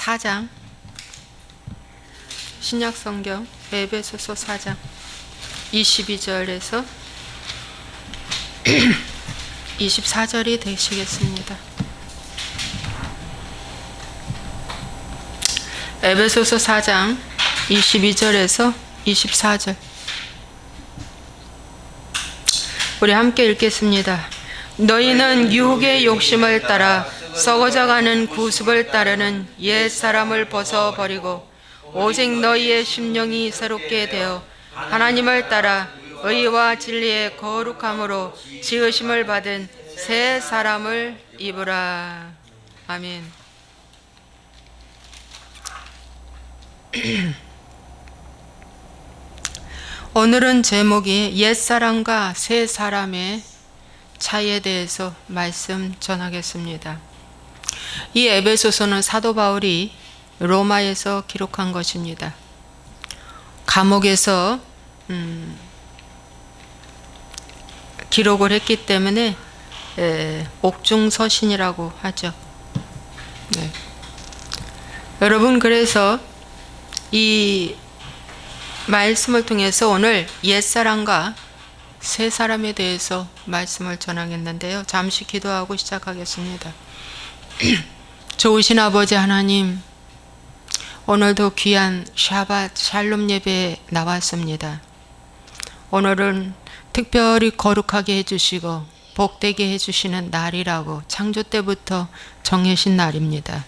4장, 신약성경 에베소서 4장 22절에서 24절이 되시겠습니다. 에베소서 4장 22절에서 24절 우리 함께 읽겠습니다. 너희는 유혹의 욕심을 따라 썩어져가는 구습을 따르는 옛 사람을 벗어버리고 오직 너희의 심령이 새롭게 되어 하나님을 따라 의와 진리의 거룩함으로 지으심을 받은 새 사람을 입으라. 아멘. 오늘은 제목이 옛사람과 새사람의 차이에 대해서 말씀 전하겠습니다. 이 에베소서는 사도 바울이 로마에서 기록한 것입니다. 감옥에서 기록을 했기 때문에 옥중서신이라고 하죠. 네. 여러분, 그래서 이 말씀을 통해서 오늘 옛사람과 새사람에 대해서 말씀을 전하겠는데요. 잠시 기도하고 시작하겠습니다. 좋으신 아버지 하나님, 오늘도 귀한 샤밧 샬롬 예배에 나왔습니다. 오늘은 특별히 거룩하게 해주시고 복되게 해주시는 날이라고 창조 때부터 정해진 날입니다.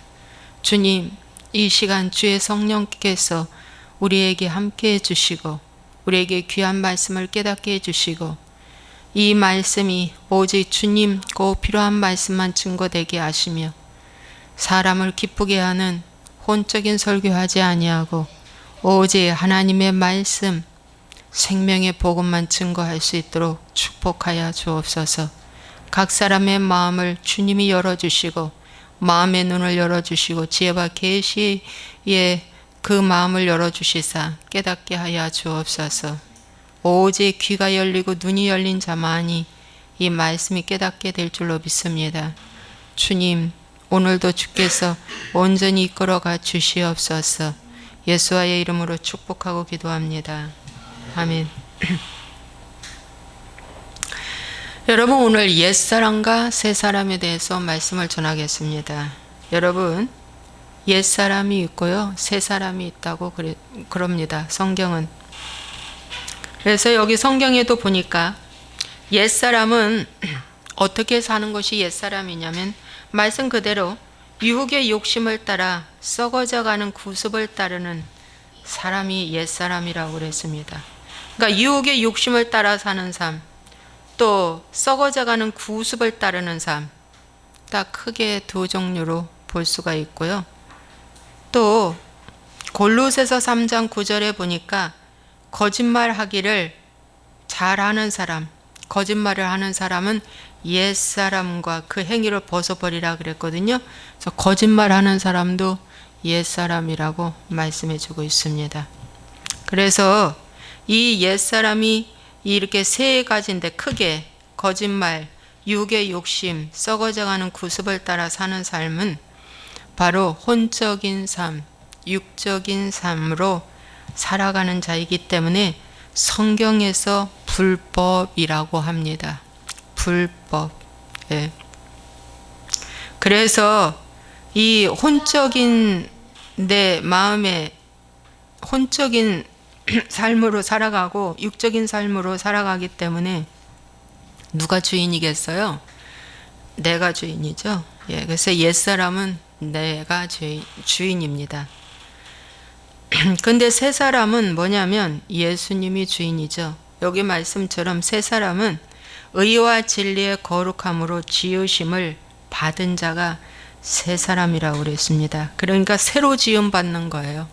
주님, 이 시간 주의 성령께서 우리에게 함께 해주시고 우리에게 귀한 말씀을 깨닫게 해주시고 이 말씀이 오직 주님 꼭 필요한 말씀만 증거되게 하시며 사람을 기쁘게 하는 혼적인 설교하지 아니하고 오직 하나님의 말씀 생명의 복음만 증거할 수 있도록 축복하여 주옵소서. 각 사람의 마음을 주님이 열어주시고 마음의 눈을 열어주시고 지혜와 계시의 그 마음을 열어주시사 깨닫게 하여 주옵소서. 오직 귀가 열리고 눈이 열린 자만이 이 말씀이 깨닫게 될 줄로 믿습니다. 주님, 오늘도 주께서 온전히 이끌어가 주시옵소서. 예수와의 이름으로 축복하고 기도합니다. 아멘. 여러분, 오늘 옛사람과 새사람에 대해서 말씀을 전하겠습니다. 여러분, 옛사람이 있고요, 새사람이 있다고 그럽니다. 성경은. 그래서 여기 성경에도 보니까 옛사람은 어떻게 사는 것이 옛사람이냐면 말씀 그대로 유혹의 욕심을 따라 썩어져가는 구습을 따르는 사람이 옛사람이라고 그랬습니다. 그러니까 유혹의 욕심을 따라 사는 삶, 또 썩어져가는 구습을 따르는 삶, 딱 크게 두 종류로 볼 수가 있고요. 또 골로새서 3장 9절에 보니까 거짓말하기를 잘하는 사람, 거짓말을 하는 사람은 옛사람과 그 행위를 벗어버리라 그랬거든요. 그래서 거짓말하는 사람도 옛사람이라고 말씀해주고 있습니다. 그래서 이 옛사람이 이렇게 세 가지인데 크게 거짓말, 유혹의 욕심, 썩어져가는 구습을 따라 사는 삶은 바로 혼적인 삶, 육적인 삶으로 살아가는 자이기 때문에 성경에서 불법이라고 합니다. 불법. 예. 그래서 이 혼적인 내 마음에 혼적인 삶으로 살아가고 육적인 삶으로 살아가기 때문에 누가 주인이겠어요? 내가 주인이죠. 예. 그래서 옛사람은 내가 주인입니다. 근데 새 사람은 뭐냐면 예수님이 주인이죠. 여기 말씀처럼 새 사람은 의와 진리의 거룩함으로 지으심을 받은 자가 새 사람이라고 그랬습니다. 그러니까 새로 지음 받는 거예요.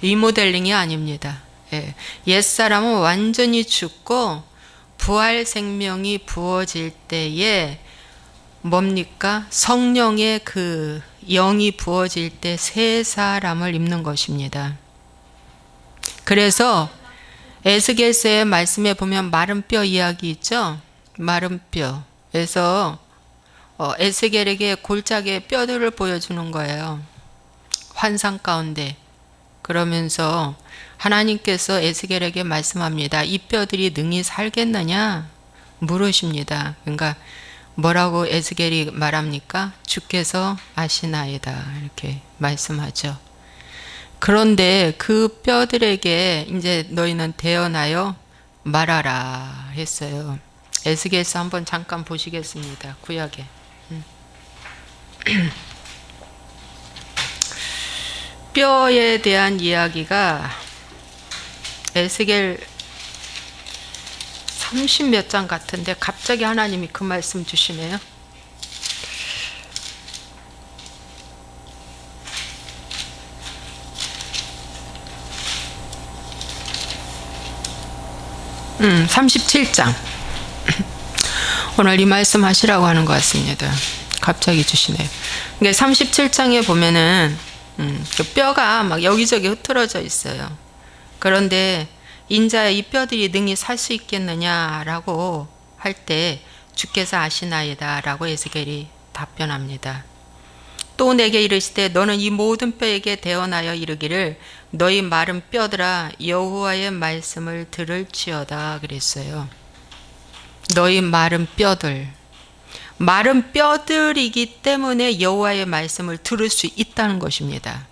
리모델링이 아닙니다. 예. 옛 사람은 완전히 죽고 부활 생명이 부어질 때에 뭡니까? 성령의 그 영이 부어질 때 새 사람을 입는 것입니다. 그래서 에스겔서의 말씀에 보면 마른 뼈 이야기 있죠? 마른 뼈. 그래서 에스겔에게 골짜기의 뼈들을 보여주는 거예요. 환상 가운데. 그러면서 하나님께서 에스겔에게 말씀합니다. 이 뼈들이 능히 살겠느냐? 물으십니다. 그러니까 뭐라고 에스겔이 말합니까? 주께서 아시나이다. 이렇게 말씀하죠. 그런데 그 뼈들에게 이제 너희는 대언하여 말하라 했어요. 에스겔서 한번 잠깐 보시겠습니다. 구약에. 뼈에 대한 이야기가 에스겔 30 몇 장 같은데 갑자기 하나님이 그 말씀 주시네요. 음, 37장. 오늘 이 말씀 하시라고 하는 것 같습니다. 갑자기 주시네요. 그러니까 37장에 보면은 그 뼈가 막 여기저기 흩어져 있어요. 그런데 인자의 이 뼈들이 능히 살 수 있겠느냐라고 할 때 주께서 아시나이다 라고 에스겔이 답변합니다. 또 내게 이르시되 너는 이 모든 뼈에게 대언하여 이르기를 너희 마른 뼈들아 여호와의 말씀을 들을지어다 그랬어요. 너희 마른 뼈들. 마른 뼈들이기 때문에 여호와의 말씀을 들을 수 있다는 것입니다.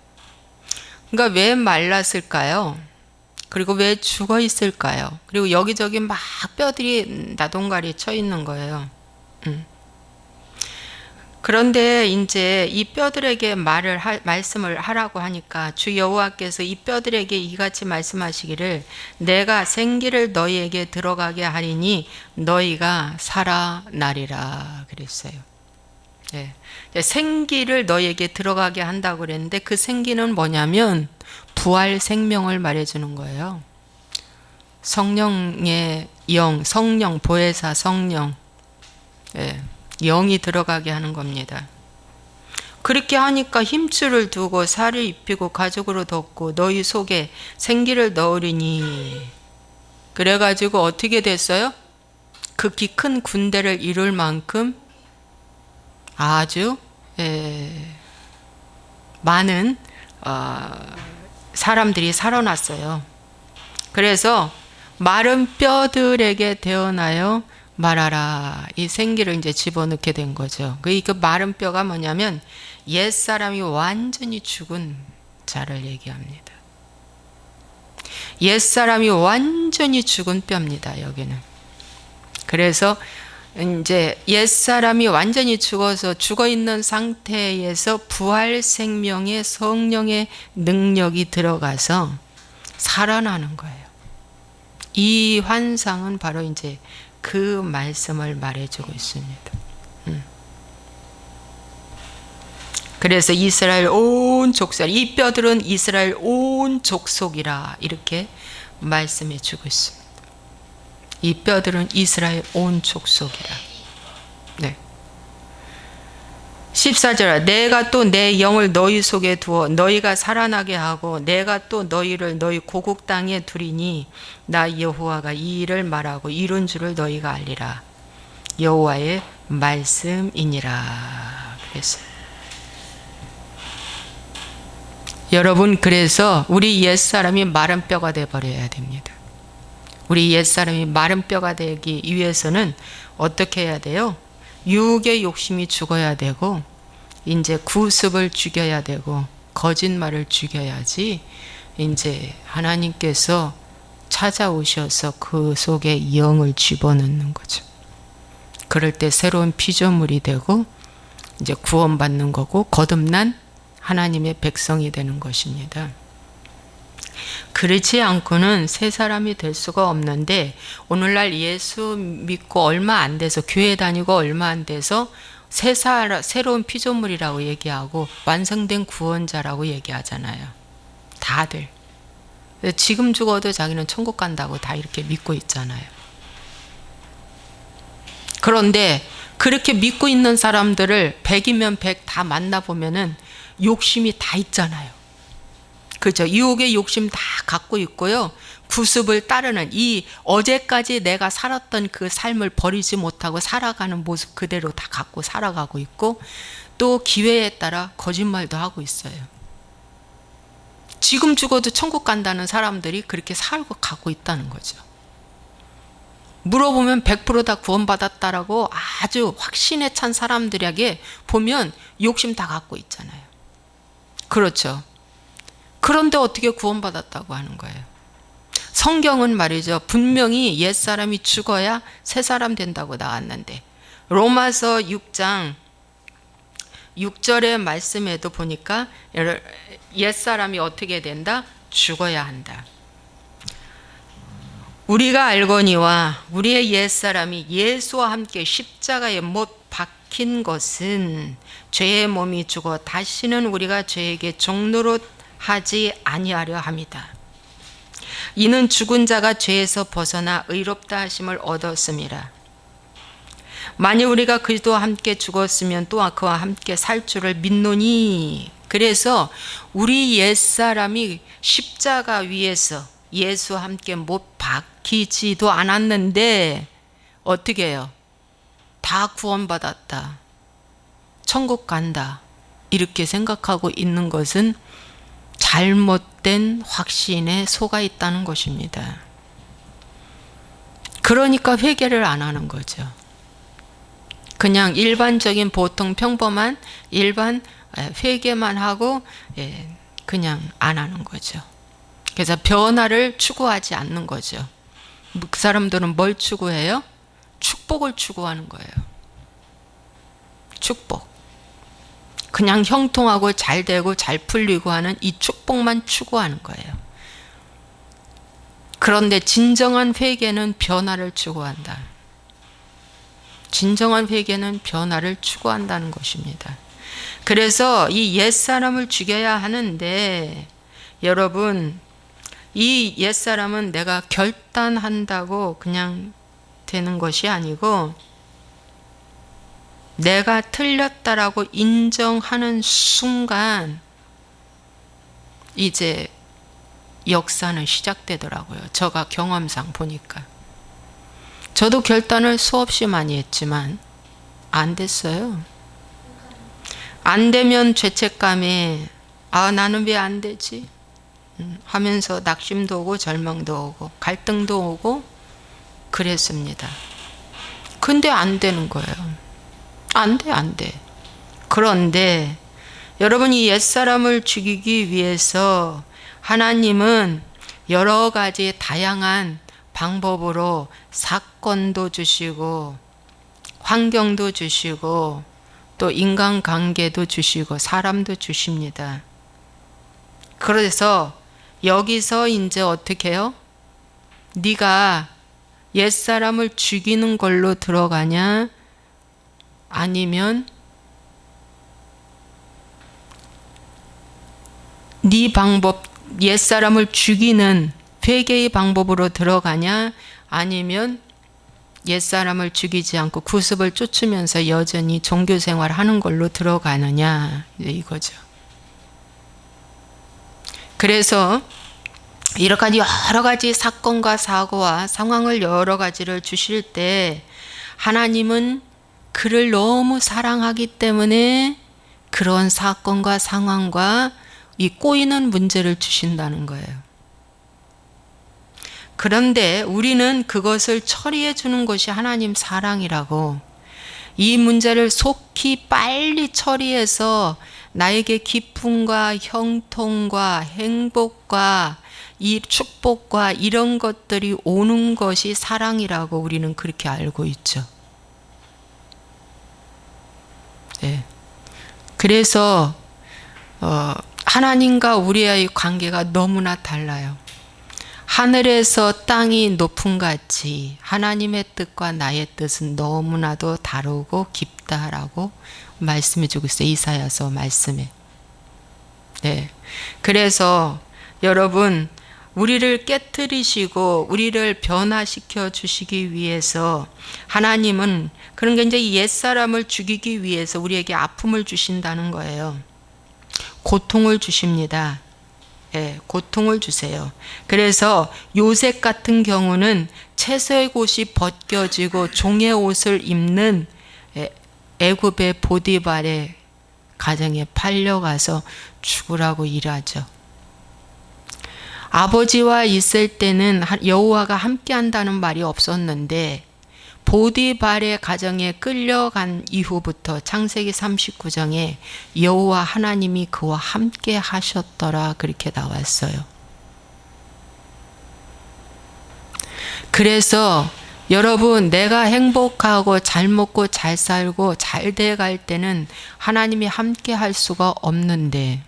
그러니까 왜 말랐을까요? 그리고 왜 죽어 있을까요? 그리고 여기저기 막 뼈들이 나동갈이 쳐 있는 거예요. 그런데 이제 이 뼈들에게 말씀을 하라고 하니까 주 여호와께서 이 뼈들에게 이같이 말씀하시기를 내가 생기를 너희에게 들어가게 하리니 너희가 살아나리라 그랬어요. 네. 생기를 너희에게 들어가게 한다고 그랬는데 그 생기는 뭐냐면 부활 생명을 말해주는 거예요. 성령의 영, 성령, 보혜사 성령. 네. 영이 들어가게 하는 겁니다. 그렇게 하니까 힘줄을 두고 살을 입히고 가죽으로 덮고 너희 속에 생기를 넣으리니 그래가지고 어떻게 됐어요? 극히 큰 군대를 이룰 만큼 아주 많은 사람들이 살아났어요. 그래서 마른 뼈들에게 대언하여 말하라. 이 생기를 이제 집어넣게 된 거죠. 그 마른 뼈가 뭐냐면 옛사람이 완전히 죽은 자를 얘기합니다. 옛사람이 완전히 죽은 뼈입니다. 여기는. 그래서 이제 옛사람이 완전히 죽어서 죽어있는 상태에서 부활 생명의 성령의 능력이 들어가서 살아나는 거예요. 이 환상은 바로 이제 그 말씀을 말해주고 있습니다. 그래서 이스라엘 온 족속, 이 뼈들은 이스라엘 온 족속이라 이렇게 말씀해주고 있습니다. 이 뼈들은 이스라엘 온 족속이라. 네. 14절 내가 또 내 영을 너희 속에 두어 너희가 살아나게 하고 내가 또 너희를 너희 고국 땅에 두리니 나 여호와가 이 일을 말하고 이룬 줄을 너희가 알리라. 여호와의 말씀이니라. 그랬어요. 여러분, 그래서 우리 옛사람이 마른 뼈가 되어버려야 됩니다. 우리 옛사람이 마른 뼈가 되기 위해서는 어떻게 해야 돼요? 육의 욕심이 죽어야 되고 이제 구습을 죽여야 되고 거짓말을 죽여야지 이제 하나님께서 찾아오셔서 그 속에 영을 집어넣는 거죠. 그럴 때 새로운 피조물이 되고 이제 구원받는 거고 거듭난 하나님의 백성이 되는 것입니다. 그렇지 않고는 새 사람이 될 수가 없는데 오늘날 예수 믿고 얼마 안 돼서 교회 다니고 얼마 안 돼서 새로운 피조물이라고 얘기하고 완성된 구원자라고 얘기하잖아요. 다들. 지금 죽어도 자기는 천국 간다고 다 이렇게 믿고 있잖아요. 그런데 그렇게 믿고 있는 사람들을 100이면 100 다 만나보면은 욕심이 다 있잖아요. 그렇죠. 유혹의 욕심 다 갖고 있고요. 구습을 따르는 이 어제까지 내가 살았던 그 삶을 버리지 못하고 살아가는 모습 그대로 다 갖고 살아가고 있고 또 기회에 따라 거짓말도 하고 있어요. 지금 죽어도 천국 간다는 사람들이 그렇게 살고 가고 있다는 거죠. 물어보면 100% 다 구원받았다라고 아주 확신에 찬 사람들에게 보면 욕심 다 갖고 있잖아요. 그렇죠. 그런데 어떻게 구원받았다고 하는 거예요? 성경은 말이죠. 분명히 옛사람이 죽어야 새사람 된다고 나왔는데 로마서 6장 6절의 말씀에도 보니까 옛사람이 어떻게 된다? 죽어야 한다. 우리가 알거니와 우리의 옛사람이 예수와 함께 십자가에 못 박힌 것은 죄의 몸이 죽어 다시는 우리가 죄에게 종노릇 하지 아니하려 함이다. 이는 죽은 자가 죄에서 벗어나 의롭다 하심을 얻었음이라. 만일 우리가 그리스도와 함께 죽었으면 또한 그와 함께 살 줄을 믿노니. 그래서 우리 옛사람이 십자가 위에서 예수와 함께 못 박히지도 않았는데 어떻게 해요? 다 구원받았다, 천국 간다, 이렇게 생각하고 있는 것은 잘못된 확신에 속아 있다는 것입니다. 그러니까 회개를 안 하는 거죠. 그냥 일반적인 보통 평범한 일반 회개만 하고 그냥 안 하는 거죠. 그래서 변화를 추구하지 않는 거죠. 그 사람들은 뭘 추구해요? 축복을 추구하는 거예요. 축복. 그냥 형통하고 잘 되고 잘 풀리고 하는 이 축복만 추구하는 거예요. 그런데 진정한 회개는 변화를 추구한다. 진정한 회개는 변화를 추구한다는 것입니다. 그래서 이 옛사람을 죽여야 하는데 여러분, 이 옛사람은 내가 결단한다고 그냥 되는 것이 아니고 내가 틀렸다라고 인정하는 순간 이제 역사는 시작되더라고요. 제가 경험상 보니까. 저도 결단을 수없이 많이 했지만 안 됐어요. 안 되면 죄책감에 나는 왜 안 되지? 하면서 낙심도 오고 절망도 오고 갈등도 오고 그랬습니다. 근데 안 되는 거예요. 안 돼. 그런데 여러분, 이 옛사람을 죽이기 위해서 하나님은 여러 가지 다양한 방법으로 사건도 주시고 환경도 주시고 또 인간관계도 주시고 사람도 주십니다. 그래서 여기서 이제 어떻게 해요? 네가 옛사람을 죽이는 걸로 들어가냐? 아니면 네 방법, 옛사람을 죽이는 회개의 방법으로 들어가냐? 아니면 옛사람을 죽이지 않고 구습을 쫓으면서 여전히 종교생활 하는 걸로 들어가느냐? 이거죠. 그래서 여러 가지 사건과 사고와 상황을 여러 가지를 주실 때 하나님은 그를 너무 사랑하기 때문에 그런 사건과 상황과 이 꼬이는 문제를 주신다는 거예요. 그런데 우리는 그것을 처리해 주는 것이 하나님 사랑이라고, 이 문제를 속히 빨리 처리해서 나에게 기쁨과 형통과 행복과 이 축복과 이런 것들이 오는 것이 사랑이라고 우리는 그렇게 알고 있죠. 네. 그래서 하나님과 우리의 관계가 너무나 달라요. 하늘에서 땅이 높음 같이 하나님의 뜻과 나의 뜻은 너무나도 다르고 깊다라고 말씀해 주고 있어요. 이사야서 말씀에. 네. 그래서 여러분, 우리를 깨트리시고 우리를 변화시켜 주시기 위해서 하나님은 그런 게 이제 옛사람을 죽이기 위해서 우리에게 아픔을 주신다는 거예요. 고통을 주십니다. 예, 고통을 주세요. 그래서 요셉 같은 경우는 채소의 옷이 벗겨지고 종의 옷을 입는 애굽의 보디발의 가정에 팔려가서 죽으라고 일하죠. 아버지와 있을 때는 여호와가 함께 한다는 말이 없었는데 보디발의 가정에 끌려간 이후부터 창세기 39장에 여호와 하나님이 그와 함께 하셨더라 그렇게 나왔어요. 그래서 여러분, 내가 행복하고 잘 먹고 잘 살고 잘 돼갈 때는 하나님이 함께 할 수가 없는데,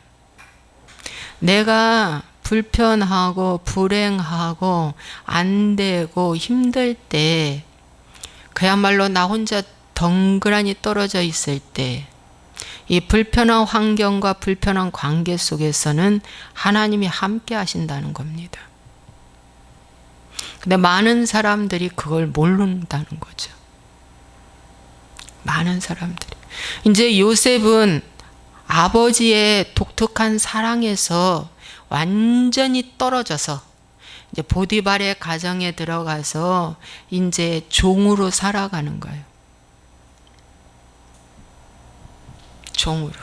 내가 불편하고 불행하고 안 되고 힘들 때, 그야말로 나 혼자 덩그러니 떨어져 있을 때, 이 불편한 환경과 불편한 관계 속에서는 하나님이 함께 하신다는 겁니다. 근데 많은 사람들이 그걸 모른다는 거죠. 많은 사람들이. 이제 요셉은 아버지의 독특한 사랑에서 완전히 떨어져서 이제 보디발의 가정에 들어가서 이제 종으로 살아가는 거예요. 종으로.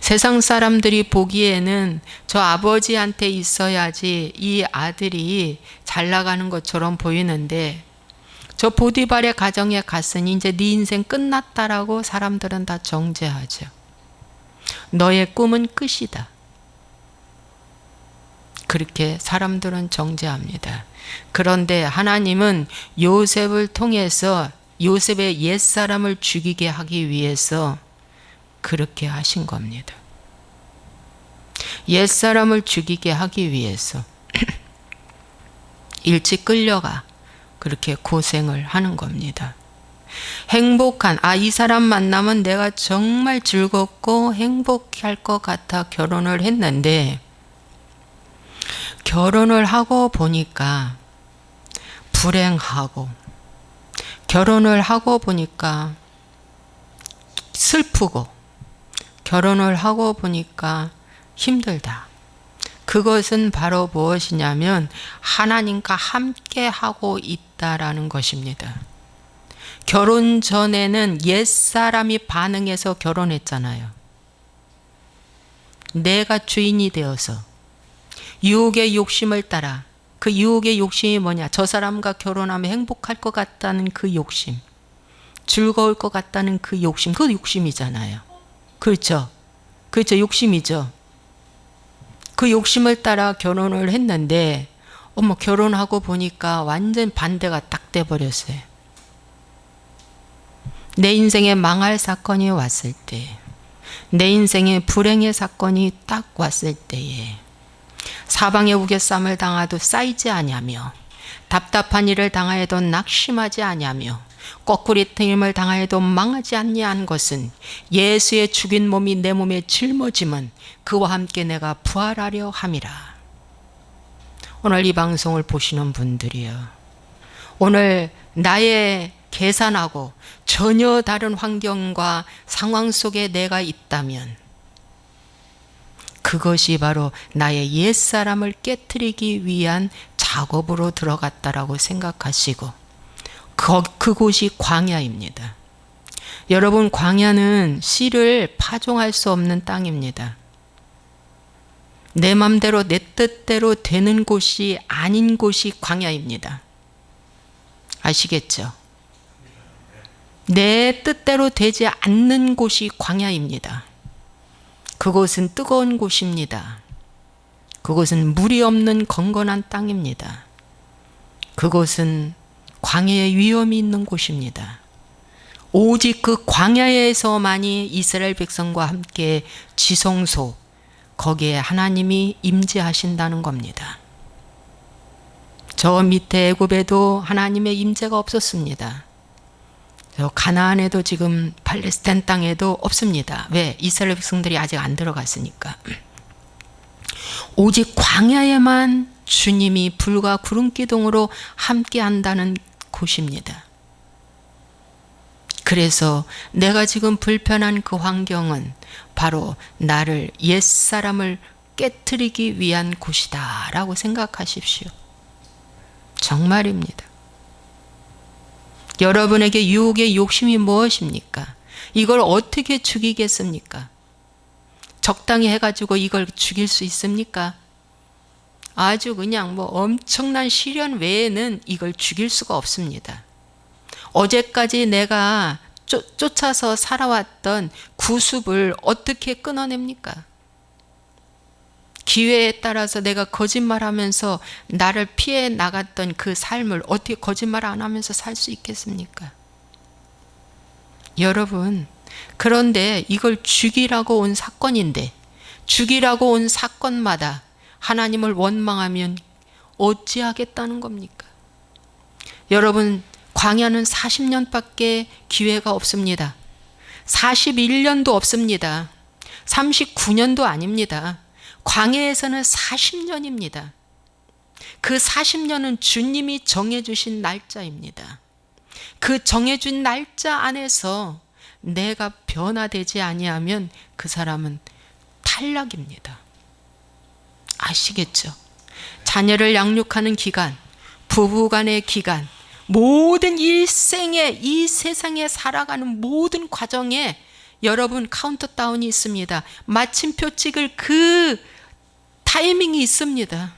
세상 사람들이 보기에는 저 아버지한테 있어야지 이 아들이 잘 나가는 것처럼 보이는데, 저 보디발의 가정에 갔으니 이제 네 인생 끝났다라고 사람들은 다 정죄하죠. 너의 꿈은 끝이다. 그렇게 사람들은 정죄합니다. 그런데 하나님은 요셉을 통해서 요셉의 옛사람을 죽이게 하기 위해서 그렇게 하신 겁니다. 옛사람을 죽이게 하기 위해서 일찍 끌려가 그렇게 고생을 하는 겁니다. 행복한, 이 사람 만나면 내가 정말 즐겁고 행복할 것 같아 결혼을 했는데, 결혼을 하고 보니까 불행하고, 결혼을 하고 보니까 슬프고, 결혼을 하고 보니까 힘들다. 그것은 바로 무엇이냐면 하나님과 함께 하고 있다라는 것입니다. 결혼 전에는 옛사람이 반응해서 결혼했잖아요. 내가 주인이 되어서 유혹의 욕심을 따라, 그 유혹의 욕심이 뭐냐? 저 사람과 결혼하면 행복할 것 같다는 그 욕심, 즐거울 것 같다는 그 욕심, 그 욕심이잖아요. 그렇죠? 그렇죠. 욕심이죠. 그 욕심을 따라 결혼을 했는데, 결혼하고 보니까 완전 반대가 딱 돼버렸어요. 내 인생에 망할 사건이 왔을 때, 내 인생에 불행의 사건이 딱 왔을 때에 사방의 우겨쌈을 당하도 쌓이지 아니하며, 답답한 일을 당하여도 낙심하지 아니하며, 거꾸리 트임을 당하여도 망하지 아니한 것은 예수의 죽인 몸이 내 몸에 짊어짐은 그와 함께 내가 부활하려 함이라. 오늘 이 방송을 보시는 분들이요, 오늘 나의 계산하고 전혀 다른 환경과 상황 속에 내가 있다면 그것이 바로 나의 옛사람을 깨트리기 위한 작업으로 들어갔다라고 생각하시고, 그곳이 광야입니다. 여러분, 광야는 씨를 파종할 수 없는 땅입니다. 내 맘대로 내 뜻대로 되는 곳이 아닌 곳이 광야입니다. 아시겠죠? 내 뜻대로 되지 않는 곳이 광야입니다. 그곳은 뜨거운 곳입니다. 그곳은 물이 없는 건건한 땅입니다. 그곳은 광야의 위험이 있는 곳입니다. 오직 그 광야에서만이 이스라엘 백성과 함께 지성소, 거기에 하나님이 임재하신다는 겁니다. 저 밑에 애굽에도 하나님의 임재가 없었습니다. 저 가나안에도 지금 팔레스타인 땅에도 없습니다. 왜? 이스라엘 백성들이 아직 안 들어갔으니까. 오직 광야에만 주님이 불과 구름 기둥으로 함께 한다는 곳입니다. 그래서 내가 지금 불편한 그 환경은 바로 나를, 옛사람을 깨트리기 위한 곳이다 라고 생각하십시오. 정말입니다. 여러분에게 유혹의 욕심이 무엇입니까? 이걸 어떻게 죽이겠습니까? 적당히 해가지고 이걸 죽일 수 있습니까? 아주 그냥 뭐 엄청난 시련 외에는 이걸 죽일 수가 없습니다. 어제까지 내가 쫓아서 살아왔던 구습을 어떻게 끊어냅니까? 기회에 따라서 내가 거짓말하면서 나를 피해 나갔던 그 삶을 어떻게 거짓말 안 하면서 살 수 있겠습니까? 여러분, 그런데 이걸 죽이라고 온 사건인데, 죽이라고 온 사건마다 하나님을 원망하면 어찌하겠다는 겁니까? 여러분, 광야는 40년밖에 기회가 없습니다. 41년도 없습니다. 39년도 아닙니다. 광야에서는 40년입니다. 그 40년은 주님이 정해주신 날짜입니다. 그 정해준 날짜 안에서 내가 변화되지 아니하면 그 사람은 탈락입니다. 아시겠죠? 자녀를 양육하는 기간, 부부간의 기간, 모든 일생에 이 세상에 살아가는 모든 과정에 여러분 카운트다운이 있습니다. 마침표 찍을 그 타이밍이 있습니다.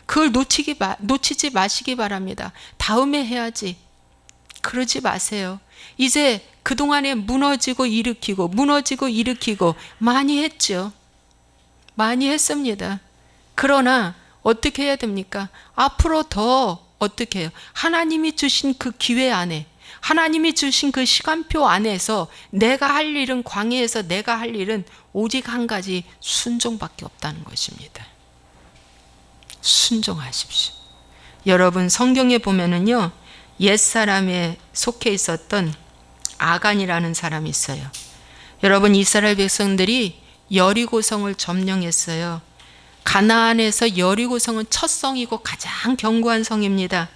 그걸 놓치지 마시기 바랍니다. 다음에 해야지. 그러지 마세요. 이제 그동안에 무너지고 일으키고 많이 했죠. 많이 했습니다. 그러나 어떻게 해야 됩니까? 앞으로 더 어떻게 해요? 하나님이 주신 그 기회 안에, 하나님이 주신 그 시간표 안에서 내가 할 일은, 광야에서 내가 할 일은 오직 한 가지, 순종밖에 없다는 것입니다. 순종하십시오. 여러분, 성경에 보면은요, 옛사람에 속해 있었던 아간이라는 사람이 있어요. 여러분, 이스라엘 백성들이 여리고성을 점령했어요. 가나안에서 여리고성은 첫 성이고 가장 견고한 성입니다.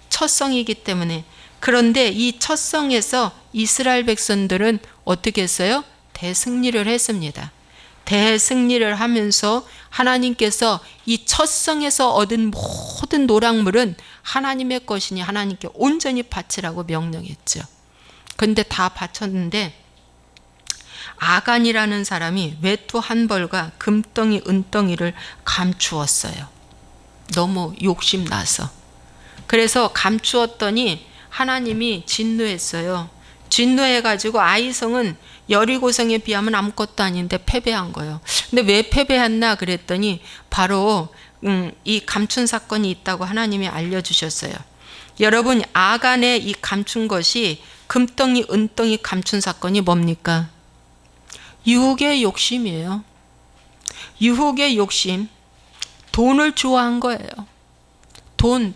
첫 성이기 때문에. 그런데 이 첫 성에서 이스라엘 백성들은 어떻게 했어요? 대승리를 했습니다. 대승리를 하면서 하나님께서 이 첫 성에서 얻은 모든 노략물은 하나님의 것이니 하나님께 온전히 바치라고 명령했죠. 근데 다 바쳤는데 아간이라는 사람이 외투 한 벌과 금덩이 은덩이를 감추었어요. 너무 욕심나서. 그래서 감추었더니 하나님이 진노했어요. 진노해가지고 아이성은 여리고성에 비하면 아무것도 아닌데 패배한 거예요. 근데 왜 패배했나 그랬더니 바로 이 감춘 사건이 있다고 하나님이 알려주셨어요. 여러분, 아간의 이 감춘 것이 금덩이 은덩이 감춘 사건이 뭡니까? 유혹의 욕심이에요. 유혹의 욕심. 돈을 좋아한 거예요. 돈.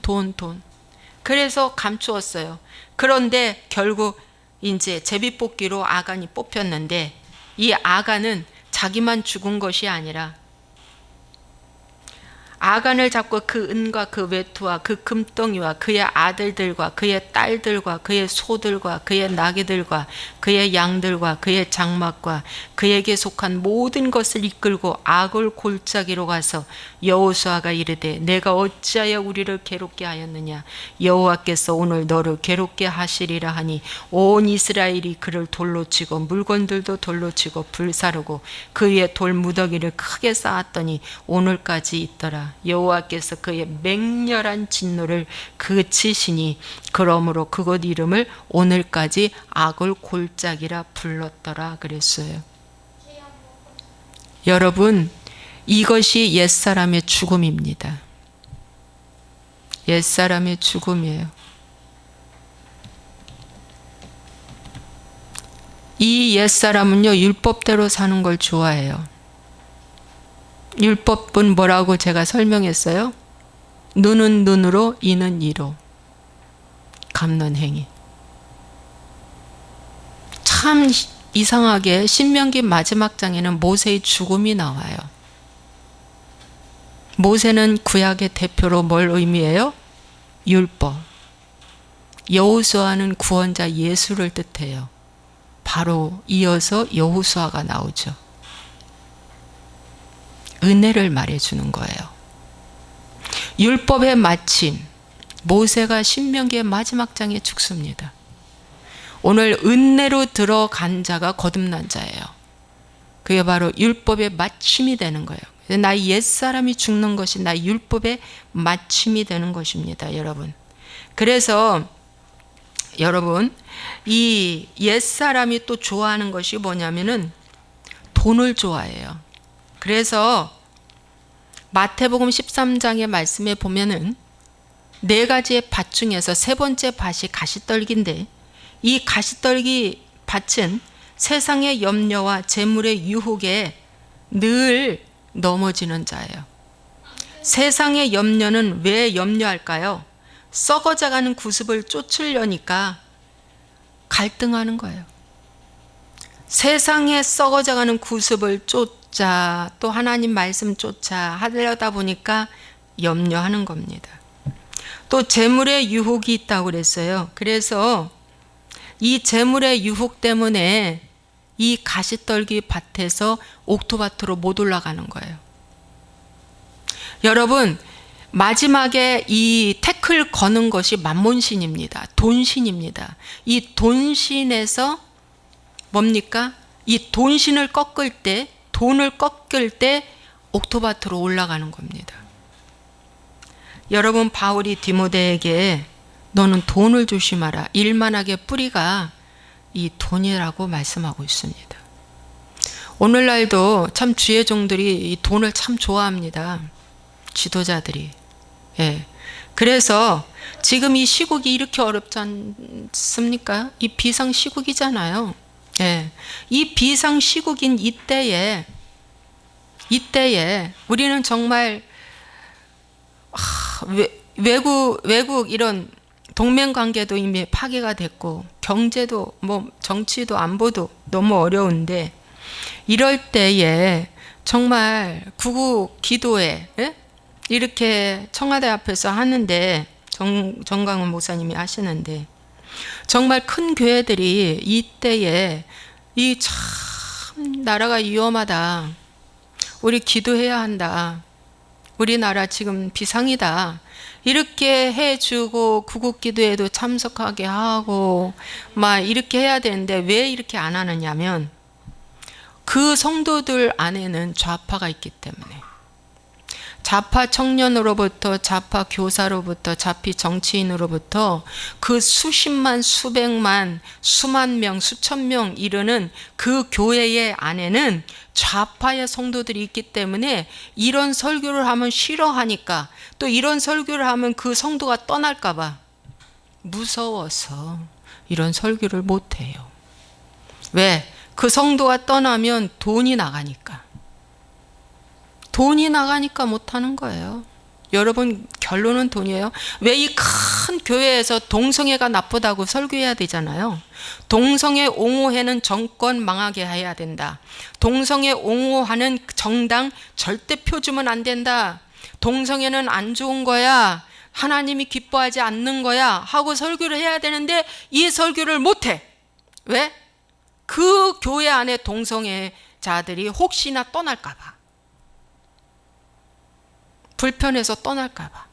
그래서 감추었어요. 그런데 결국 이제 제비뽑기로 아간이 뽑혔는데, 이 아간은 자기만 죽은 것이 아니라 아간을 잡고 그 은과 그 외투와 그 금덩이와 그의 아들들과 그의 딸들과 그의 소들과 그의 나귀들과 그의 양들과 그의 장막과 그에게 속한 모든 것을 이끌고 아골 골짜기로 가서 여호수아가 이르되 내가 어찌하여 우리를 괴롭게 하였느냐? 여호와께서 오늘 너를 괴롭게 하시리라 하니 온 이스라엘이 그를 돌로 치고 물건들도 돌로 치고 불사르고 그 위에 돌 무더기를 크게 쌓았더니 오늘까지 있더라. 여호와께서 그의 맹렬한 진노를 그치시니 그러므로 그곳 이름을 오늘까지 아골 골짜기라 불렀더라 그랬어요. 여러분, 이것이 옛사람의 죽음입니다. 옛사람의 죽음이에요. 이 옛사람은요, 율법대로 사는 걸 좋아해요. 율법은 뭐라고 제가 설명했어요? 눈은 눈으로, 이는 이로. 갚는 행위. 참 이상하게 신명기 마지막 장에는 모세의 죽음이 나와요. 모세는 구약의 대표로 뭘 의미해요? 율법. 여호수아는 구원자 예수를 뜻해요. 바로 이어서 여호수아가 나오죠. 은혜를 말해주는 거예요. 율법의 마침, 모세가 신명기의 마지막 장에 죽습니다. 오늘 은혜로 들어간 자가 거듭난 자예요. 그게 바로 율법의 마침이 되는 거예요. 나의 옛사람이 죽는 것이 나의 율법의 마침이 되는 것입니다, 여러분. 그래서 여러분, 이 옛사람이 또 좋아하는 것이 뭐냐면은 돈을 좋아해요. 그래서 마태복음 13장의 말씀에 보면은 4가지의 밭 중에서 3번째 밭이 가시떨기인데, 이 가시떨기 밭은 세상의 염려와 재물의 유혹에 늘 넘어지는 자예요. 세상의 염려는 왜 염려할까요? 썩어져가는 구습을 쫓으려니까 갈등하는 거예요. 세상에 썩어져가는 구습을 쫓아 또 하나님 말씀 쫓아 하려다 보니까 염려하는 겁니다. 또 재물의 유혹이 있다고 그랬어요. 그래서 이 재물의 유혹 때문에 이 가시떨기 밭에서 옥토밭으로 못 올라가는 거예요. 여러분, 마지막에 이 태클 거는 것이 만몬신입니다. 돈신입니다. 이 돈신에서 뭡니까? 이 돈신을 꺾을 때, 돈을 꺾을 때 옥토밭으로 올라가는 겁니다. 여러분, 바울이 디모데에게 너는 돈을 조심하라. 일만하게 뿌리가 이 돈이라고 말씀하고 있습니다. 오늘날도 참 주의 종들이 이 돈을 참 좋아합니다. 지도자들이. 예. 그래서 지금 이 시국이 이렇게 어렵지 않습니까? 이 비상 시국이잖아요. 예. 이 비상 시국인 이때에 우리는 정말 외국 이런 동맹 관계도 이미 파괴가 됐고, 경제도 뭐 정치도 안보도 너무 어려운데, 이럴 때에 정말 구국 기도회, 예? 이렇게 청와대 앞에서 하는데, 정강훈 목사님이 하시는데, 정말 큰 교회들이 이때에 이 참 나라가 위험하다, 우리 기도해야 한다, 우리나라 지금 비상이다, 이렇게 해주고 구국기도에도 참석하게 하고 막 이렇게 해야 되는데 왜 이렇게 안 하느냐면 그 성도들 안에는 좌파가 있기 때문에, 좌파 청년으로부터 좌파 교사로부터 좌파 정치인으로부터 그 수십만 수백만 수만 명 수천 명 이르는 그 교회의 안에는 좌파의 성도들이 있기 때문에 이런 설교를 하면 싫어하니까, 또 이런 설교를 하면 그 성도가 떠날까 봐 무서워서 이런 설교를 못해요. 왜? 그 성도가 떠나면 돈이 나가니까. 돈이 나가니까 못하는 거예요. 여러분, 결론은 돈이에요. 왜 이 큰 교회에서 동성애가 나쁘다고 설교해야 되잖아요. 동성애 옹호회는 정권 망하게 해야 된다. 동성애 옹호하는 정당 절대 표 주면 안 된다. 동성애는 안 좋은 거야, 하나님이 기뻐하지 않는 거야 하고 설교를 해야 되는데 이 설교를 못해. 왜? 그 교회 안에 동성애자들이 혹시나 떠날까 봐, 불편해서 떠날까 봐.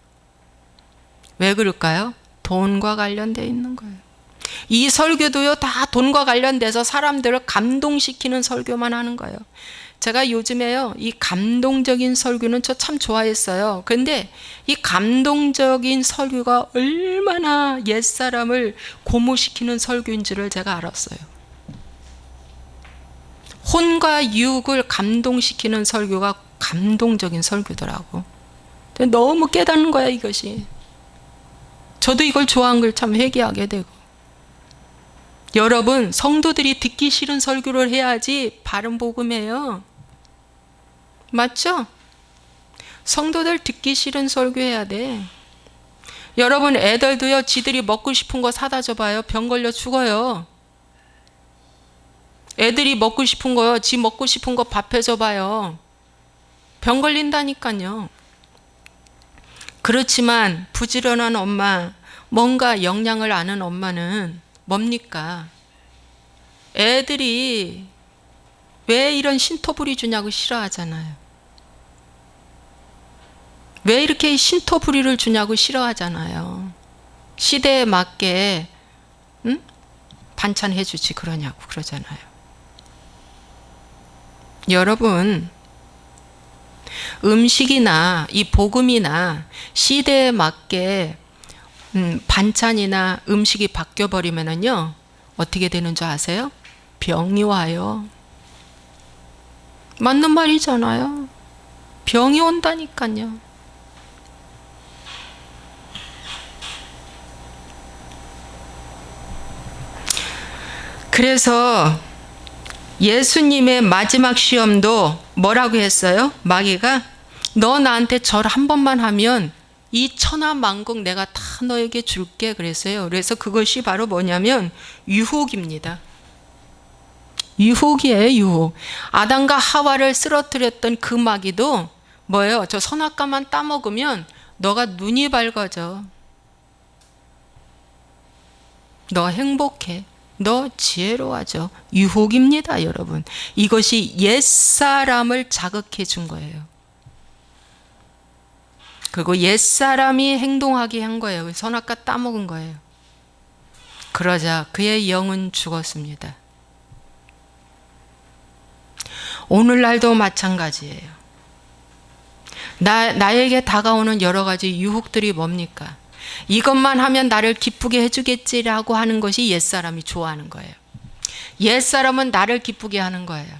왜 그럴까요? 돈과 관련되어 있는 거예요. 이 설교도요, 다 돈과 관련돼서 사람들을 감동시키는 설교만 하는 거예요. 제가 요즘에요, 이 감동적인 설교는 저 참 좋아했어요. 근데 이 감동적인 설교가 얼마나 옛사람을 고무시키는 설교인지를 제가 알았어요. 혼과 유혹을 감동시키는 설교가 감동적인 설교더라고. 너무 깨닫는 거야, 이것이. 저도 이걸 좋아한 걸 참 회개하게 되고. 여러분, 성도들이 듣기 싫은 설교를 해야지 바른 복음이에요. 맞죠? 성도들 듣기 싫은 설교해야 돼. 여러분, 애들도요, 지들이 먹고 싶은 거 사다 줘봐요, 병 걸려 죽어요. 애들이 먹고 싶은 거요, 지 먹고 싶은 거 밥 해줘봐요, 병 걸린다니까요. 그렇지만 부지런한 엄마, 뭔가 영양을 아는 엄마는 뭡니까? 애들이 왜 이런 신토부리 주냐고 싫어하잖아요. 왜 이렇게 신토부리를 주냐고 싫어하잖아요. 시대에 맞게 반찬 해주지 그러냐고 그러잖아요. 여러분, 음식이나 이 복음이나 시대에 맞게 반찬이나 음식이 바뀌어버리면은요, 어떻게 되는 줄 아세요? 병이 와요. 맞는 말이잖아요. 병이 온다니까요. 그래서 예수님의 마지막 시험도 뭐라고 했어요? 마귀가 너 나한테 절 한 번만 하면 이 천하만국 내가 다 너에게 줄게 그랬어요. 그래서 그것이 바로 뭐냐면 유혹입니다. 유혹이에요, 유혹. 아담과 하와를 쓰러뜨렸던 그 마귀도 뭐예요? 저 선악과만 따먹으면 너가 눈이 밝아져. 너 행복해. 너 지혜로워져. 유혹입니다, 여러분. 이것이 옛사람을 자극해 준 거예요. 그리고 옛사람이 행동하게 한 거예요. 선악과 따먹은 거예요. 그러자 그의 영은 죽었습니다. 오늘날도 마찬가지예요. 나에게 다가오는 여러 가지 유혹들이 뭡니까? 이것만 하면 나를 기쁘게 해주겠지라고 하는 것이 옛사람이 좋아하는 거예요. 옛사람은 나를 기쁘게 하는 거예요.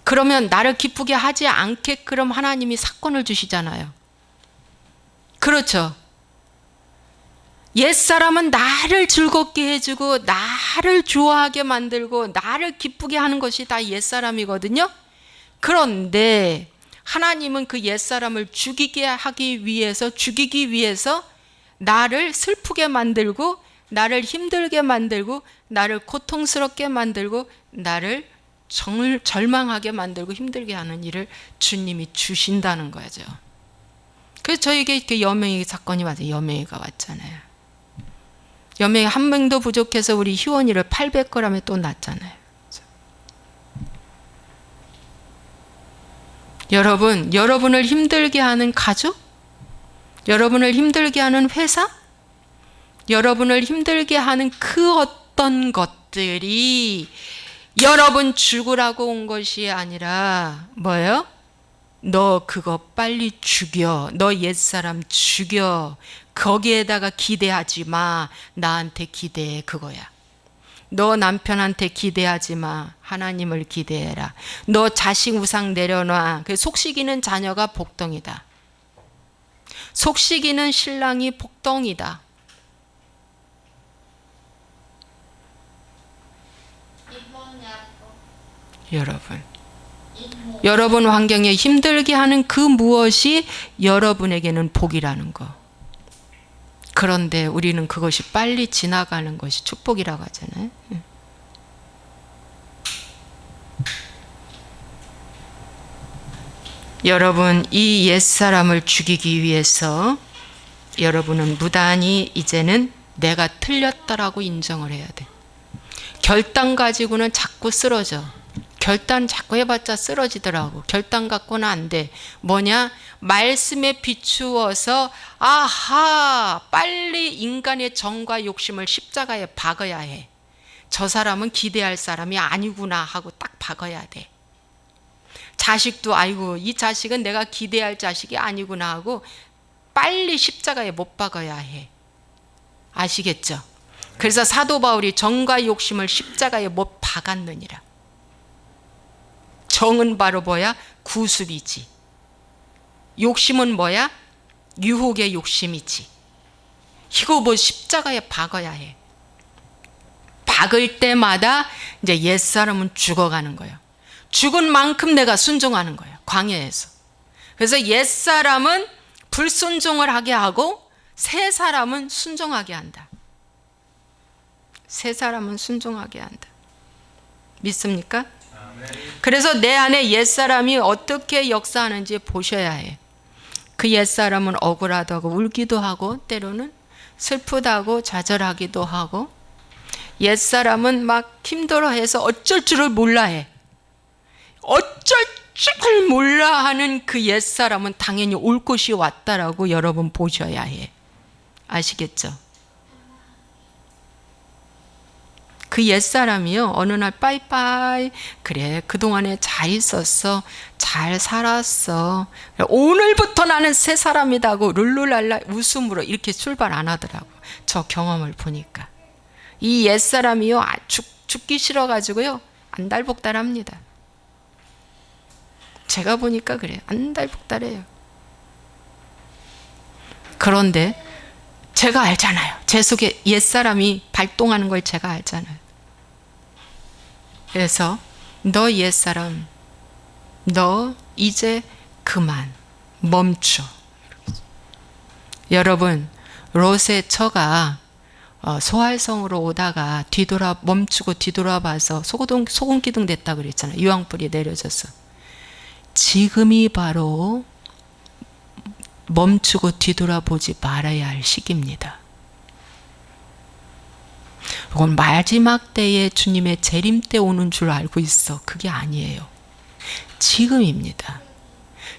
그러면 나를 기쁘게 하지 않게끔 하나님이 사건을 주시잖아요. 그렇죠. 옛사람은 나를 즐겁게 해주고 나를 좋아하게 만들고 나를 기쁘게 하는 것이 다 옛사람이거든요. 그런데 하나님은 그 옛사람을 죽이기 위해서 나를 슬프게 만들고 나를 힘들게 만들고 나를 고통스럽게 만들고 나를 절망하게 만들고 힘들게 하는 일을 주님이 주신다는 거죠. 그래서 저에게 이렇게 여명이 사건이 왔어요. 여명이가 왔잖아요. 여명이 한 명도 부족해서 우리 희원이를 800g에 또 낳았잖아요. 여러분, 여러분을 힘들게 하는 가족, 여러분을 힘들게 하는 회사, 여러분을 힘들게 하는 그 어떤 것들이 여러분 죽으라고 온 것이 아니라 뭐예요? 너 그거 빨리 죽여. 너 옛사람 죽여. 거기에다가 기대하지 마. 나한테 기대해. 그거야. 너 남편한테 기대하지 마. 하나님을 기대해라. 너 자식 우상 내려놔. 속식이는 자녀가 복덩이다. 속식이는 신랑이 복덩이다. 여러분 환경에 힘들게 하는 그 무엇이 여러분에게는 복이라는 거. 그런데 우리는 그것이 빨리 지나가는 것이 축복이라고 하잖아요. 여러분, 이 옛사람을 죽이기 위해서 여러분은 무단히 이제는 내가 틀렸다라고 인정을 해야 돼. 결단 가지고는 자꾸 쓰러져. 결단 자꾸 해봤자 쓰러지더라고. 결단 갖고는 안 돼. 뭐냐? 말씀에 비추어서 아하, 빨리 인간의 정과 욕심을 십자가에 박아야 해. 저 사람은 기대할 사람이 아니구나 하고 딱 박아야 돼. 자식도 아이고 이 자식은 내가 기대할 자식이 아니구나 하고 빨리 십자가에 못 박아야 해. 아시겠죠? 그래서 사도 바울이 정과 욕심을 십자가에 못 박았느니라. 정은 바로 뭐야? 구습이지. 욕심은 뭐야? 유혹의 욕심이지. 이거 뭐 십자가에 박아야 해. 박을 때마다 이제 옛사람은 죽어가는 거예요. 죽은 만큼 내가 순종하는 거예요. 광야에서. 그래서 옛사람은 불순종을 하게 하고 새 사람은 순종하게 한다. 새 사람은 순종하게 한다. 믿습니까? 그래서 내 안에 옛사람이 어떻게 역사하는지 보셔야 해. 그 옛사람은 억울하다고 하고 울기도 하고 때로는 슬프다고 좌절하기도 하고 옛사람은 막 힘들어해서 어쩔 줄을 몰라 해. 어쩔 줄 몰라 하는 그 옛사람은 당연히 올 것이 왔다라고 여러분 보셔야 해. 아시겠죠? 그 옛사람이요, 어느 날 빠이빠이, 그래 그동안에 잘 있었어, 잘 살았어, 오늘부터 나는 새 사람이다 하고 룰루랄라 웃음으로 이렇게 출발 안 하더라고. 저 경험을 보니까 이 옛사람이요, 죽기 싫어가지고요 안달복달합니다. 제가 보니까 그래요. 안달복달해요. 그런데 제가 알잖아요. 제 속에 옛사람이 발동하는 걸 제가 알잖아요. 그래서 너 옛사람, 너 이제 그만 멈춰. 여러분, 롯의 처가 소활성으로 오다가 멈추고 뒤돌아봐서 소금기둥 됐다 그랬잖아요. 유황불이 내려져서. 지금이 바로 멈추고 뒤돌아보지 말아야 할 시기입니다. 그건 마지막 때에 주님의 재림 때 오는 줄 알고 있어. 그게 아니에요. 지금입니다.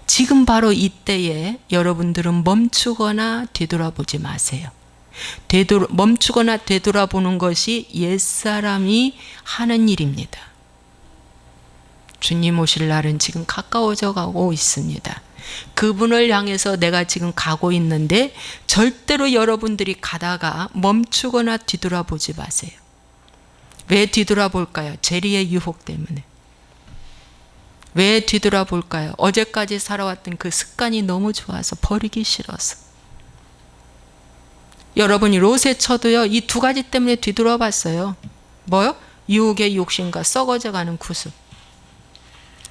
지금 바로 이때에 여러분들은 멈추거나 뒤돌아보지 마세요. 멈추거나 되돌아보는 것이 옛사람이 하는 일입니다. 주님 오실 날은 지금 가까워져 가고 있습니다. 그분을 향해서 내가 지금 가고 있는데 절대로 여러분들이 가다가 멈추거나 뒤돌아보지 마세요. 왜 뒤돌아볼까요? 재리의 유혹 때문에. 왜 뒤돌아볼까요? 어제까지 살아왔던 그 습관이 너무 좋아서 버리기 싫어서. 여러분이 롯의 처도요, 이 두 가지 때문에 뒤돌아봤어요. 뭐요? 유혹의 욕심과 썩어져가는 구습.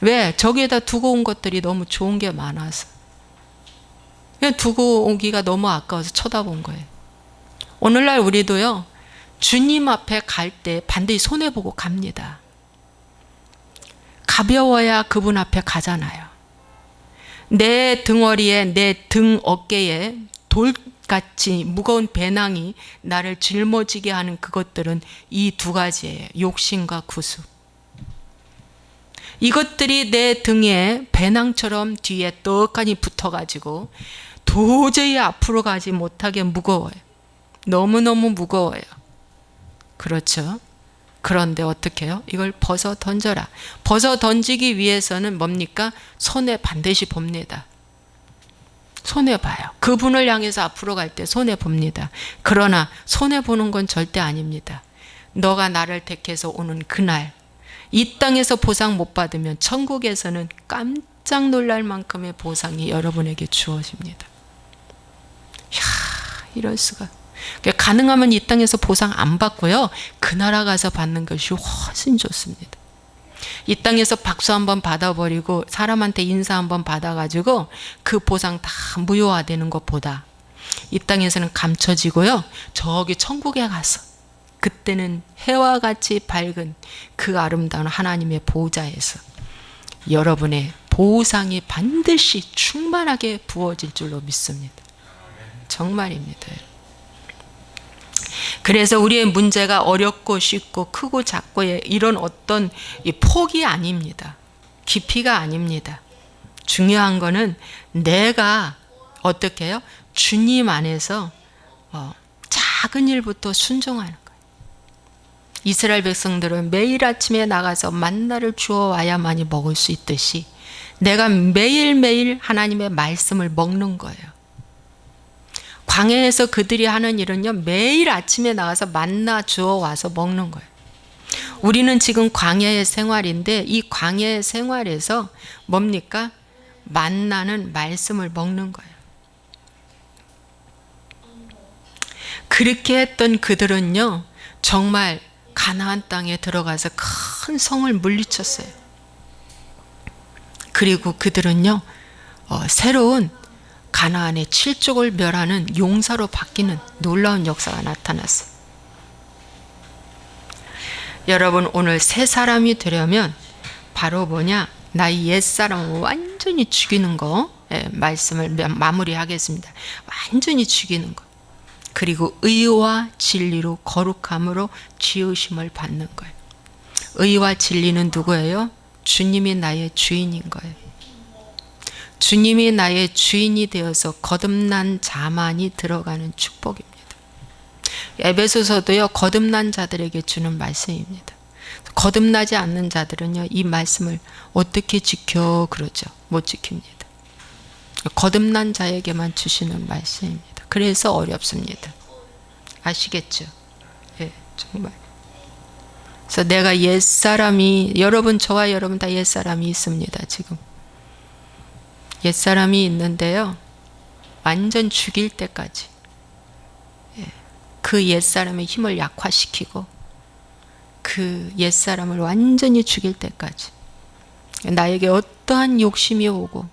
왜? 저기에다 두고 온 것들이 너무 좋은 게 많아서. 그냥 두고 오기가 너무 아까워서 쳐다본 거예요. 오늘날 우리도요, 주님 앞에 갈 때 반드시 손해보고 갑니다. 가벼워야 그분 앞에 가잖아요. 내 등허리에, 내 등 어깨에 돌같이 무거운 배낭이 나를 짊어지게 하는 그것들은 이 두 가지예요. 욕심과 구습. 이것들이 내 등에 배낭처럼 뒤에 떡하니 붙어가지고 도저히 앞으로 가지 못하게 무거워요. 너무너무 무거워요. 그렇죠? 그런데 어떻게 해요? 이걸 벗어 던져라. 벗어 던지기 위해서는 뭡니까? 손에 반드시 봅니다. 손해 봐요. 그분을 향해서 앞으로 갈 때 손해 봅니다. 그러나 손해 보는 건 절대 아닙니다. 너가 나를 택해서 오는 그날, 이 땅에서 보상 못 받으면 천국에서는 깜짝 놀랄 만큼의 보상이 여러분에게 주어집니다. 이야, 이럴 수가. 가능하면 이 땅에서 보상 안 받고요, 그 나라 가서 받는 것이 훨씬 좋습니다. 이 땅에서 박수 한번 받아버리고 사람한테 인사 한번 받아가지고 그 보상 다 무효화되는 것보다 이 땅에서는 감춰지고요, 저기 천국에 가서 그때는 해와 같이 밝은 그 아름다운 하나님의 보좌에서 여러분의 보상이 반드시 충만하게 부어질 줄로 믿습니다. 정말입니다. 그래서 우리의 문제가 어렵고 쉽고 크고 작고의 이런 어떤 폭이 아닙니다. 깊이가 아닙니다. 중요한 거는 내가 어떻게 해요? 주님 안에서 작은 일부터 순종하는 거예요. 이스라엘 백성들은 매일 아침에 나가서 만나를 주워 와야만이 먹을 수 있듯이 내가 매일매일 하나님의 말씀을 먹는 거예요. 광야에서 그들이 하는 일은요, 매일 아침에 나가서 만나 주워 와서 먹는 거예요. 우리는 지금 광야의 생활인데 이 광야의 생활에서 뭡니까? 만나는 말씀을 먹는 거예요. 그렇게 했던 그들은요, 정말 가나안 땅에 들어가서 큰 성을 물리쳤어요. 그리고 그들은요, 새로운 가나안의 7족을 멸하는 용사로 바뀌는 놀라운 역사가 나타났어요. 여러분, 오늘 새 사람이 되려면 바로 뭐냐? 나의 옛사람을 완전히 죽이는 거, 말씀을 마무리하겠습니다. 완전히 죽이는 거. 그리고 의와 진리로 거룩함으로 지으심을 받는 거예요. 의와 진리는 누구예요? 주님이 나의 주인인 거예요. 주님이 나의 주인이 되어서 거듭난 자만이 들어가는 축복입니다. 에베소서도요, 거듭난 자들에게 주는 말씀입니다. 거듭나지 않는 자들은요, 이 말씀을 어떻게 지켜 그러죠? 못 지킵니다. 거듭난 자에게만 주시는 말씀입니다. 그래서 어렵습니다. 아시겠죠? 예, 정말. 그래서 내가 옛사람이, 여러분, 저와 여러분 다 옛사람이 있습니다. 지금 옛사람이 있는데요, 완전 죽일 때까지 그 옛사람의 힘을 약화시키고 그 옛사람을 완전히 죽일 때까지 나에게 어떠한 욕심이 오고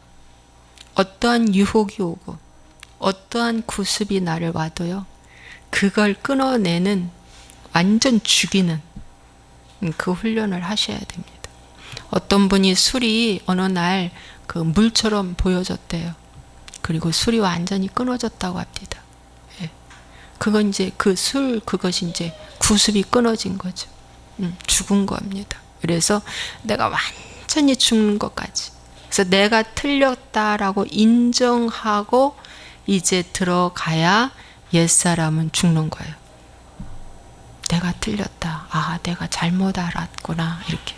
어떠한 유혹이 오고 어떠한 구습이 나를 와도요, 그걸 끊어내는, 완전 죽이는 그 훈련을 하셔야 됩니다. 어떤 분이 술이 어느 날 그 물처럼 보여졌대요. 그리고 술이 완전히 끊어졌다고 합니다. 예. 그건 이제 그 술, 그것이 이제 구습이 끊어진 거죠. 죽은 겁니다. 그래서 내가 완전히 죽는 것까지. 그래서 내가 틀렸다라고 인정하고 이제 들어가야 옛사람은 죽는 거예요. 내가 틀렸다. 아, 내가 잘못 알았구나. 이렇게.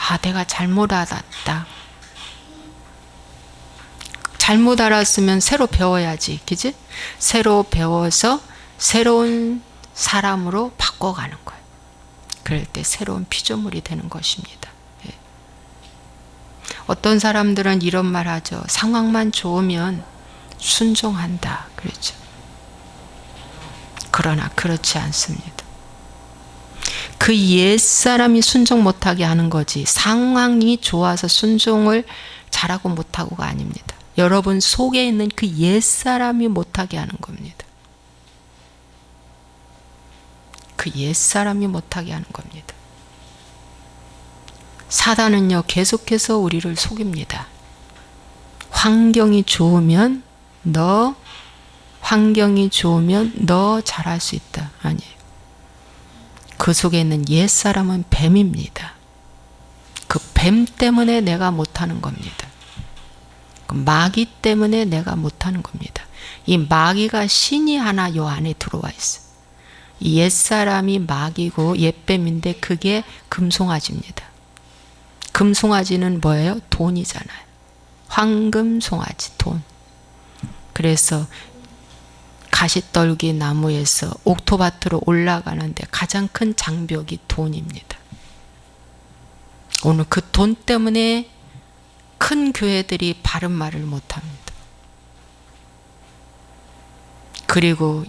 아, 내가 잘못 알았다. 잘못 알았으면 새로 배워야지. 그지? 새로 배워서 새로운 사람으로 바꿔가는 거예요. 그럴 때 새로운 피조물이 되는 것입니다. 예. 어떤 사람들은 이런 말 하죠. 상황만 좋으면 순종한다. 그렇죠. 그러나 그렇지 않습니다. 그 옛사람이 순종 못하게 하는 거지, 상황이 좋아서 순종을 잘하고 못하고가 아닙니다. 여러분 속에 있는 그 옛사람이 못하게 하는 겁니다. 그 옛사람이 못하게 하는 겁니다. 사단은요, 계속해서 우리를 속입니다. 환경이 좋으면 너 잘할 수 있다. 아니에요. 그 속에 있는 옛사람은 뱀입니다. 그 뱀 때문에 내가 못하는 겁니다. 그 마귀 때문에 내가 못하는 겁니다. 이 마귀가 신이 하나 요 안에 들어와 있어요. 이 옛사람이 마귀고 옛뱀인데 그게 금송아지입니다. 금송아지는 뭐예요? 돈이잖아요. 황금송아지, 돈. 그래서 가시떨기 나무에서 옥토밭으로 올라가는데 가장 큰 장벽이 돈입니다. 오늘 그 돈 때문에 큰 교회들이 바른 말을 못합니다. 그리고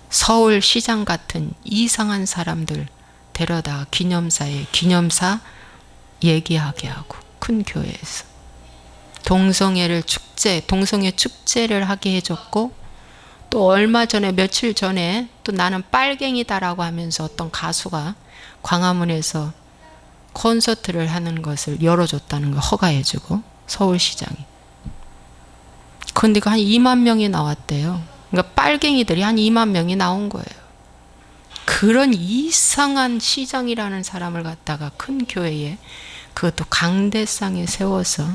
서울시장 같은 이상한 사람들 데려다 기념사에 기념사 얘기하게 하고, 큰 교회에서 동성애 축제를 하게 해줬고, 또 얼마 전에, 며칠 전에 또 나는 빨갱이다라고 하면서 어떤 가수가 광화문에서 콘서트를 하는 것을 열어줬다는 걸 허가해주고, 서울시장이. 그런데 한 2만 명이 나왔대요. 그러니까 빨갱이들이 한 2만 명이 나온 거예요. 그런 이상한 시장이라는 사람을 갖다가 큰 교회에, 그것도 강대상에 세워서,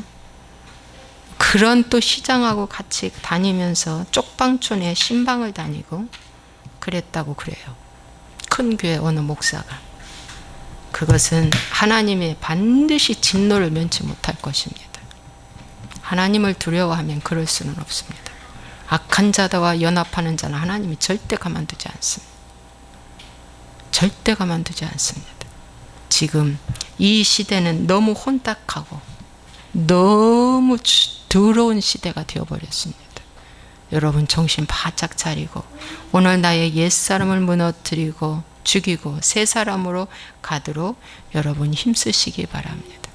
그런 또 시장하고 같이 다니면서 쪽방촌에 신방을 다니고 그랬다고 그래요. 큰 교회 어느 목사가. 그것은 하나님의 반드시 진노를 면치 못할 것입니다. 하나님을 두려워하면 그럴 수는 없습니다. 악한 자와 연합하는 자는 하나님이 절대 가만두지 않습니다. 절대 가만두지 않습니다. 지금 이 시대는 너무 혼탁하고 너무 더러운 시대가 되어버렸습니다. 여러분 정신 바짝 차리고 오늘 나의 옛사람을 무너뜨리고 죽이고 새 사람으로 가도록 여러분 힘쓰시기 바랍니다.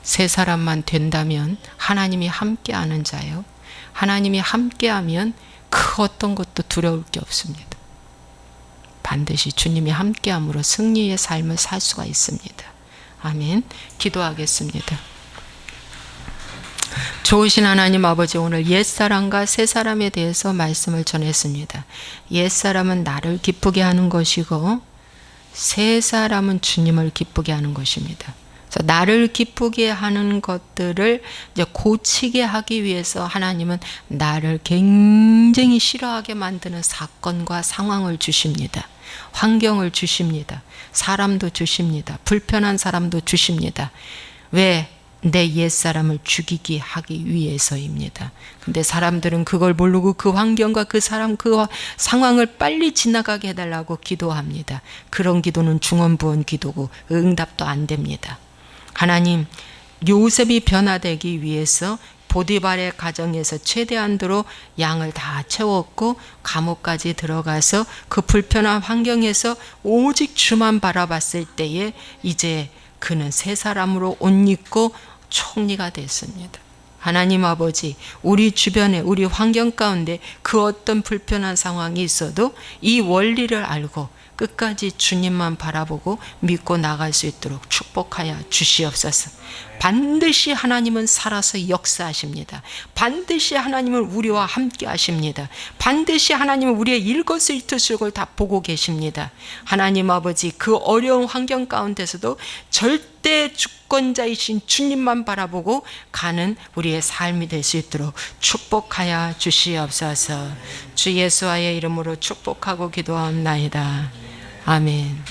새 사람만 된다면 하나님이 함께하는 자요. 하나님이 함께하면 그 어떤 것도 두려울 게 없습니다. 반드시 주님이 함께함으로 승리의 삶을 살 수가 있습니다. 아멘. 기도하겠습니다. 좋으신 하나님 아버지, 오늘 옛사람과 새사람에 대해서 말씀을 전했습니다. 옛사람은 나를 기쁘게 하는 것이고 새사람은 주님을 기쁘게 하는 것입니다. 그래서 나를 기쁘게 하는 것들을 이제 고치게 하기 위해서 하나님은 나를 굉장히 싫어하게 만드는 사건과 상황을 주십니다. 환경을 주십니다. 사람도 주십니다. 불편한 사람도 주십니다. 왜? 내 옛사람을 죽이게 하기 위해서입니다. 근데 사람들은 그걸 모르고 그 환경과 그 사람, 그 상황을 빨리 지나가게 해달라고 기도합니다. 그런 기도는 중언부언 기도고 응답도 안 됩니다. 하나님, 요셉이 변화되기 위해서 보디발의 가정에서 최대한도로 양을 다 채웠고 감옥까지 들어가서 그 불편한 환경에서 오직 주만 바라봤을 때에 이제 그는 새 사람으로 옷 입고 총리가 됐습니다. 하나님 아버지, 우리 주변에 우리 환경 가운데 그 어떤 불편한 상황이 있어도 이 원리를 알고 끝까지 주님만 바라보고 믿고 나갈 수 있도록 축복하여 주시옵소서. 반드시 하나님은 살아서 역사하십니다. 반드시 하나님은 우리와 함께 하십니다. 반드시 하나님은 우리의 일거수일투족을 다 보고 계십니다. 하나님 아버지, 그 어려운 환경 가운데서도 절대 주권자이신 주님만 바라보고 가는 우리의 삶이 될 수 있도록 축복하여 주시옵소서. 주 예수와의 이름으로 축복하고 기도하옵나이다. 아멘.